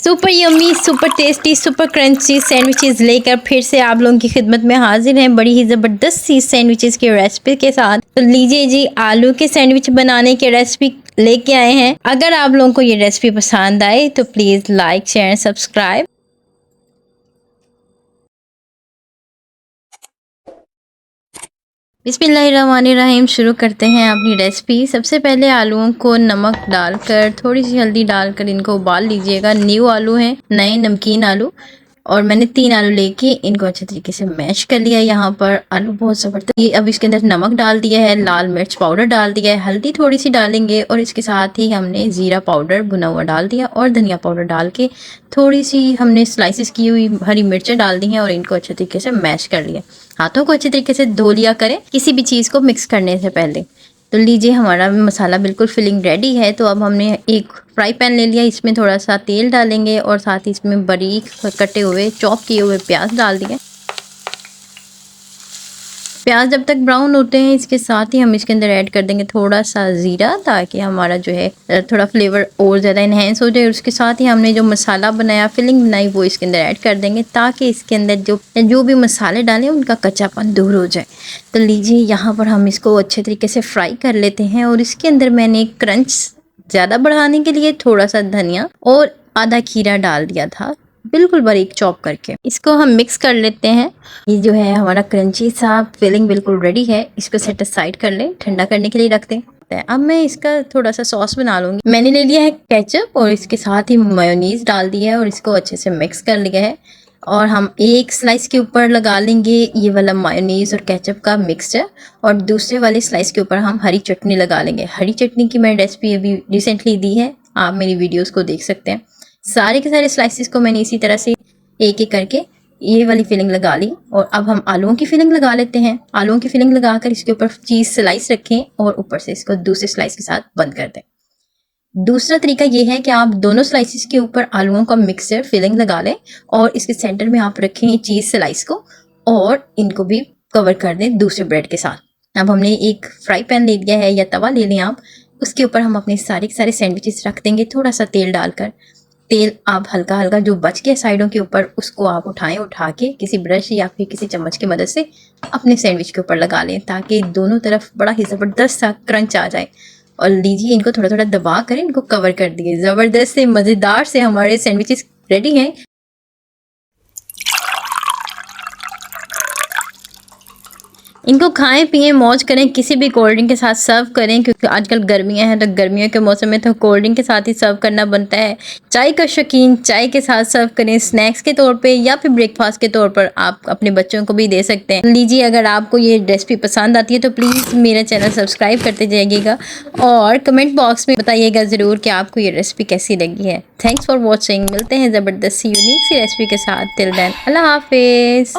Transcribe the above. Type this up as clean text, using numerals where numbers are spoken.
Super yummy, super tasty, super crunchy sandwiches लेकर फिर से आप लोगों की खिदमत में हाजिर हैं बड़ी ही ज़बरदस्त सी सैंडविचेस की रेसिपी के साथ। तो लीजिए जी, आलू के सैंडविच बनाने की रेसिपी लेके आए हैं। अगर आप लोगों को ये रेसिपी पसंद आए तो प्लीज़ लाइक, शेयर, सब्सक्राइब। बिस्मिल्लाहिर्रहमानिर्रहीम। शुरू करते हैं अपनी रेसिपी। सबसे पहले आलूओं को नमक डालकर, थोड़ी सी हल्दी डालकर इनको उबाल लीजिएगा। न्यू आलू हैं, नए नमकीन आलू, और मैंने 3 आलू लेके इनको अच्छे तरीके से मैश कर लिया। यहाँ पर आलू बहुत ज़बरदस्त। ये अब इसके अंदर नमक डाल दिया है, लाल मिर्च पाउडर डाल दिया है, हल्दी थोड़ी सी डालेंगे और इसके साथ ही हमने ज़ीरा पाउडर भुना हुआ डाल दिया और धनिया पाउडर डाल के थोड़ी सी हमने स्लाइसिस की हुई हरी मिर्चें डाल दी हैं और इनको अच्छे तरीके से मैश कर लिया। हाथों को अच्छे तरीके से धो लिया करें किसी भी चीज़ को मिक्स करने से पहले। तो लीजिए, हमारा मसाला बिल्कुल फिलिंग रेडी है। तो अब हमने एक फ्राई पैन ले लिया, इसमें थोड़ा सा तेल डालेंगे और साथ ही इसमें बारीक कटे हुए चॉप किए हुए प्याज डाल दिए। प्याज जब तक ब्राउन होते हैं, इसके साथ ही हम इसके अंदर ऐड कर देंगे थोड़ा सा ज़ीरा, ताकि हमारा जो है थोड़ा फ्लेवर और ज़्यादा इन्हेंस हो जाए। उसके साथ ही हमने जो मसाला बनाया, फिलिंग बनाई, वो इसके अंदर ऐड कर देंगे ताकि इसके अंदर जो भी मसाले डालें उनका कच्चापन दूर हो जाए। तो लीजिए, यहाँ पर हम इसको अच्छे तरीके से फ्राई कर लेते हैं और इसके अंदर मैंने क्रंच ज़्यादा बढ़ाने के लिए थोड़ा सा धनिया और आधा खीरा डाल दिया था, बिल्कुल बारीक चॉप करके। इसको हम मिक्स कर लेते हैं। ये जो है हमारा क्रंची सा फिलिंग बिल्कुल रेडी है। इसको सेट असाइड कर लें, ठंडा करने के लिए रख दें। अब मैं इसका थोड़ा सा सॉस बना लूँगी। मैंने ले लिया है केचप और इसके साथ ही मेयोनीज डाल दी है और इसको अच्छे से मिक्स कर लिया है। और हम एक स्लाइस के ऊपर लगा लेंगे ये वाला मायोनीज और केचप का मिक्सचर, और दूसरे वाले स्लाइस के ऊपर हम हरी चटनी लगा लेंगे। हरी चटनी की मैंने रेसिपी अभी रिसेंटली दी है, आप मेरी वीडियोस को देख सकते हैं। सारे के सारे स्लाइसेस को मैंने इसी तरह से एक एक करके ये वाली फिलिंग लगा ली। और अब हम आलूओं की फिलिंग लगा लेते हैं। आलूओं की फिलिंग लगाकर इसके ऊपर चीज़ स्लाइस रखें और ऊपर से इसको दूसरे स्लाइस के साथ बंद कर दें। दूसरा तरीका ये है कि आप दोनों स्लाइसेस के ऊपर आलूओं का मिक्सचर फिलिंग लगा लें और इसके सेंटर में आप रखें चीज़ स्लाइस को और इनको भी कवर कर दें दूसरे ब्रेड के साथ। अब हमने एक फ्राई पैन ले लिया है या तवा ले लें आप, उसके ऊपर हम अपने सारे के सारे सैंडविचेस रख देंगे थोड़ा सा तेल डालकर। तेल आप हल्का हल्का जो बच गया साइडों के ऊपर, उसको आप उठा के किसी ब्रश या फिर किसी चम्मच की मदद से अपने सैंडविच के ऊपर लगा लें ताकि दोनों तरफ बड़ा ही ज़बरदस्त सा क्रंच आ जाए। और लीजिए, इनको थोड़ा थोड़ा दबा कर इनको कवर कर दिए। ज़बरदस्त से मज़ेदार से हमारे सैंडविचेस रेडी हैं। इनको खाएं पिएं मौज करें, किसी भी कोल्ड ड्रिंक के साथ सर्व करें, क्योंकि आजकल गर्मियां हैं तो गर्मियों के मौसम में तो कोल्ड ड्रिंक के साथ ही सर्व करना बनता है। चाय का शौकीन चाय के साथ सर्व करें, स्नैक्स के तौर पे या फिर ब्रेकफास्ट के तौर पर आप अपने बच्चों को भी दे सकते हैं। लीजिए, अगर आपको ये रेसिपी पसंद आती है तो प्लीज़ मेरा चैनल सब्सक्राइब करते जाइएगा और कमेंट बॉक्स में बताइएगा ज़रूर कि आपको ये रेसिपी कैसी लगी है। Thanks for watching. मिलते हैं ज़बरदस्त सी यूनिक सी रेसिपी के साथ। टिल देन, अल्लाह हाफिज़।